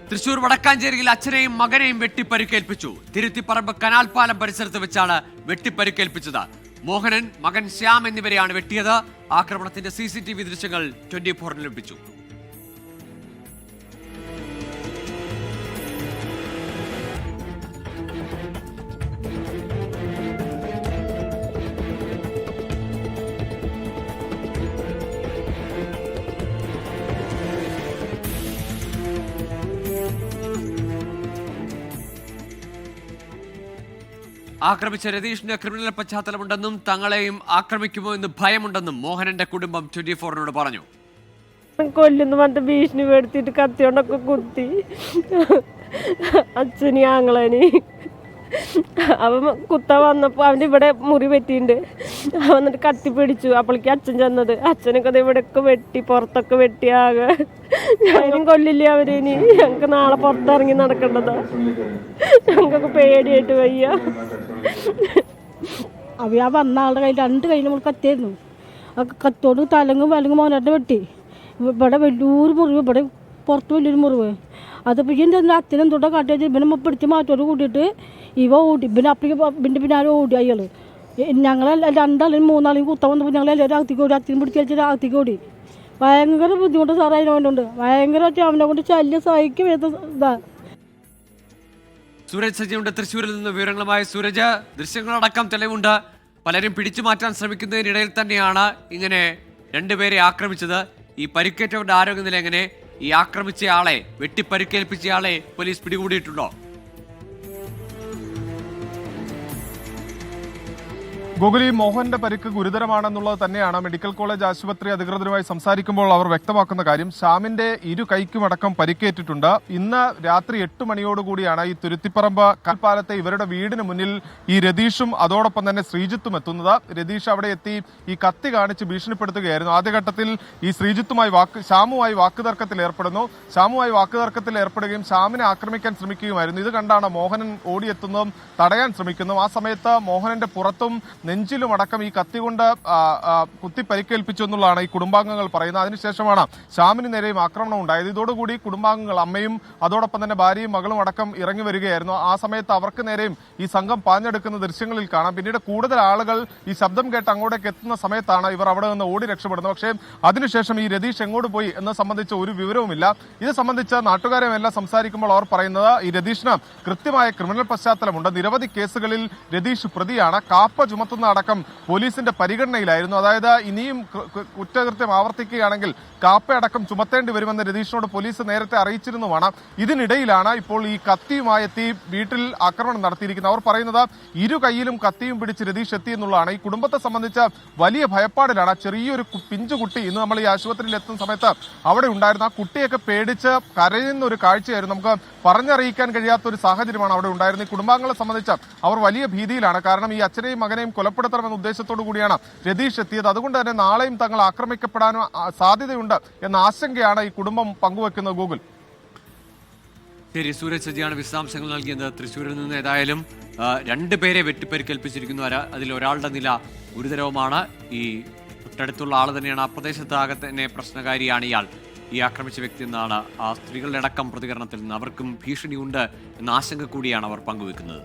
തൃശൂർ വടക്കാഞ്ചേരിയിൽ അച്ഛനെയും മകനെയും വെട്ടിപ്പരിക്കേൽപ്പിച്ചു. തിരുത്തിപ്പറമ്പ് കനാൽ പാലം പരിസരത്ത് വെച്ചാണ് വെട്ടിപ്പരിക്കേൽപ്പിച്ചത്. മോഹനൻ, മകൻ ശ്യാം എന്നിവരെയാണ് വെട്ടിയത്. ആക്രമണത്തിന്റെ CCTV ദൃശ്യങ്ങൾ 24 ലഭിച്ചു. ആക്രമിച്ച രതീഷിന് ക്രിമിനൽ പശ്ചാത്തലമുണ്ടെന്നും തങ്ങളെയും ആക്രമിക്കുമോ എന്ന് ഭയമുണ്ടെന്നും മോഹനന്റെ കുടുംബം 24-നോട് പറഞ്ഞു. കൊല്ലുന്നു പറഞ്ഞിട്ട് ഭീഷണി പെടുത്തിട്ട് കത്തിയോണ്ടൊക്കെ കുത്തി അച്ഛനി ആങ്ങളനി അവൻ കുത്ത വന്നപ്പോൾ അവൻ്റെ ഇവിടെ മുറി പറ്റിയിട്ടുണ്ട്. അവൻ വന്നിട്ട് കത്തി പിടിച്ചു. അപ്പോഴേക്ക് അച്ഛൻ ചെന്നത്. അച്ഛനൊക്കെ അത് ഇവിടെയൊക്കെ വെട്ടി, പുറത്തൊക്കെ വെട്ടിയാകെ. ഞാനും കൊല്ലില്ല അവരിനി. ഞങ്ങൾക്ക് നാളെ പുറത്തിറങ്ങി നടക്കേണ്ടതാ. ഞങ്ങൾക്കൊക്കെ പേടിയായിട്ട് വയ്യ. ആ വന്ന ആളുടെ കയ്യിൽ 2 കയ്യിൽ നമ്മൾ കത്തിയായിരുന്നു. ആ കത്തോട് തലങ്ങും വലങ്ങും മോനായിട്ട് വെട്ടി. ഇവിടെ വലിയൊരു മുറിവ്, ഇവിടെ പുറത്ത് വലിയൊരു മുറിവ്. അതിപ്പോൾ എൻ്റെ അച്ഛനും തൊട്ട് കാട്ടിയാൽ ഇവനെ പിടിച്ച് മാറ്റോട് കൂട്ടിയിട്ട് ഇവ ഓടി. ഇവൻ്റെ പിന്നാലെ ഓടി അയാൾ. ഞങ്ങളെല്ലാം 2 ആളും 3 ആളും കുത്ത വന്നപ്പോൾ ഞങ്ങളെല്ലാവരും അകത്തേക്ക് ഓടി. അച്ഛനും പിടിച്ച് വെച്ചിട്ട് അകത്തേക്ക് ഓടി. ഭയങ്കര ബുദ്ധിമുട്ട് സാറേ അതിനുകൊണ്ട്. ഭയങ്കരമായിട്ട് അവനെ കൊണ്ട് ശല്യം സഹിക്കും. ഇതാ സൂരജ് സജിയുണ്ട് തൃശ്ശൂരിൽ നിന്ന് വിവരങ്ങളുമായി. സൂരജ്, ദൃശ്യങ്ങളടക്കം തെളിവുണ്ട്. പലരും പിടിച്ചു മാറ്റാൻ ശ്രമിക്കുന്നതിനിടയിൽ തന്നെയാണ് ഇങ്ങനെ 2 പേരെ ആക്രമിച്ചത്. ഈ പരിക്കേറ്റവരുടെ ആരോഗ്യനില എങ്ങനെ? ഈ ആക്രമിച്ചയാളെ, വെട്ടിപ്പരിക്കേൽപ്പിച്ചയാളെ പോലീസ് പിടികൂടിയിട്ടുണ്ടോ? ഗോകുലി, മോഹന്റെ പരിക്ക് ഗുരുതരമാണെന്നുള്ളത് തന്നെയാണ് മെഡിക്കൽ കോളേജ് ആശുപത്രി അധികൃതരുമായി സംസാരിക്കുമ്പോൾ അവർ വ്യക്തമാക്കുന്ന കാര്യം. ശ്യാമിന്റെ 2 കൈക്കുമടക്കം പരിക്കേറ്റിട്ടുണ്ട്. ഇന്ന് രാത്രി 8 മണിയോടുകൂടിയാണ് ഈ തുരുത്തിപ്പറമ്പ് കൽപ്പാലത്തെ ഇവരുടെ വീടിന് മുന്നിൽ ഈ രതീഷും അതോടൊപ്പം തന്നെ ശ്രീജിത്തും എത്തുന്നത്. രതീഷ് അവിടെ എത്തി ഈ കത്തി കാണിച്ച് ഭീഷണിപ്പെടുത്തുകയായിരുന്നു. ആദ്യഘട്ടത്തിൽ ഈ ശ്യാമുമായി വാക്കുതർക്കത്തിൽ ഏർപ്പെടുന്നു. ശ്യാമുമായി വാക്കുതർക്കത്തിൽ ഏർപ്പെടുകയും ശ്യാമിനെ ആക്രമിക്കാൻ ശ്രമിക്കുകയുമായിരുന്നു. ഇത് കണ്ടാണ് മോഹനൻ ഓടിയെത്തുന്നതും തടയാൻ ശ്രമിക്കുന്നതും. ആ സമയത്ത് മോഹനന്റെ പുറത്തും നെഞ്ചിലും അടക്കം ഈ കത്തി കൊണ്ട് കുത്തി പരിക്കേൽപ്പിച്ചു എന്നുള്ളതാണ് ഈ കുടുംബാംഗങ്ങൾ പറയുന്നത്. അതിനുശേഷമാണ് ശ്യാമിന് നേരെയും ആക്രമണം ഉണ്ടായത്. ഇതോടുകൂടി കുടുംബാംഗങ്ങൾ, അമ്മയും അതോടൊപ്പം തന്നെ ഭാര്യയും മകളും അടക്കം ഇറങ്ങി വരികയായിരുന്നു. ആ സമയത്ത് അവർക്ക് നേരെയും ഈ സംഘം പാഞ്ഞെടുക്കുന്ന ദൃശ്യങ്ങളിൽ കാണാം. പിന്നീട് കൂടുതൽ ആളുകൾ ഈ ശബ്ദം കേട്ട് അങ്ങോട്ടേക്ക് എത്തുന്ന സമയത്താണ് ഇവർ അവിടെ നിന്ന് ഓടി രക്ഷപ്പെടുന്നത്. പക്ഷേ അതിനുശേഷം ഈ രതീഷ് എങ്ങോട്ട് പോയി എന്നത് സംബന്ധിച്ച് ഒരു വിവരവുമില്ല. ഇത് സംബന്ധിച്ച് നാട്ടുകാരെല്ലാം സംസാരിക്കുമ്പോൾ അവർ പറയുന്നത് ഈ രതീഷിന് കൃത്യമായ ക്രിമിനൽ പശ്ചാത്തലമുണ്ട്. നിരവധി കേസുകളിൽ രതീഷ് പ്രതിയാണ്. കാപ്പ ചുമത്തുന്ന അടക്കം പോലീസിന്റെ പരിഗണനയിലായിരുന്നു. അതായത് ഇനിയും കുറ്റകൃത്യം ആവർത്തിക്കുകയാണെങ്കിൽ കാപ്പയടക്കം ചുമത്തേണ്ടി വരുമെന്ന് രതീഷിനോട് പോലീസ് നേരത്തെ അറിയിച്ചിരുന്നുമാണ്. ഇതിനിടയിലാണ് ഇപ്പോൾ ഈ കത്തിയുമായി എത്തി വീട്ടിൽ ആക്രമണം നടത്തിയിരിക്കുന്നത്. അവർ പറയുന്നത് 2 കൈയിലും കത്തിയും പിടിച്ച് രതീഷ് എത്തി എന്നുള്ളതാണ്. ഈ കുടുംബത്തെ സംബന്ധിച്ച് വലിയ ഭയപ്പാടിലാണ്. ചെറിയൊരു പിഞ്ചുകുട്ടി ഇന്ന് നമ്മൾ ഈ ആശുപത്രിയിൽ എത്തുന്ന സമയത്ത് അവിടെ ഉണ്ടായിരുന്നു. ആ കുട്ടിയൊക്കെ പേടിച്ച് കരയുന്ന ഒരു കാഴ്ചയായിരുന്നു. നമുക്ക് പറഞ്ഞറിയിക്കാൻ കഴിയാത്ത ഒരു സാഹചര്യമാണ് അവിടെ ഉണ്ടായിരുന്നത്. ഈ കുടുംബാംഗങ്ങളെ സംബന്ധിച്ച് അവർ വലിയ ഭീതിയിലാണ്. കാരണം ഈ അച്ഛനെയും മകനെയും കൊലപ്പെടുത്തണമെന്ന ഉദ്ദേശത്തോടു കൂടിയാണ് രതീഷ് എത്തിയത്. അതുകൊണ്ട് തന്നെ നാളെയും തങ്ങൾ ആക്രമിക്കപ്പെടാനും സാധ്യതയുണ്ട് എന്ന ആശങ്കയാണ് ഈ കുടുംബം പങ്കുവെക്കുന്നത്. ഗൂഗിൾ. ശരി, സൂരജ് സജിയാണ് വിശദാംശങ്ങൾ നൽകിയത് തൃശ്ശൂരിൽ നിന്ന്. ഏതായാലും 2 പേരെ വെട്ടിപ്പരിക്കേൽപ്പിച്ചിരിക്കുന്നു. അതിൽ ഒരാളുടെ നില ഗുരുതരവുമാണ്. ഈ തൊട്ടടുത്തുള്ള ആൾ തന്നെയാണ്. ആ പ്രദേശത്താകെ തന്നെ പ്രശ്നകാരിയാണ് ഇയാൾ, ഈ ആക്രമിച്ച വ്യക്തി എന്നാണ് ആ സ്ത്രീകളുടെ അടക്കം പ്രതികരണത്തിൽ നിന്ന്. അവർക്കും ഭീഷണിയുണ്ട് എന്ന ആശങ്ക കൂടിയാണ് അവർ പങ്കുവെക്കുന്നത്.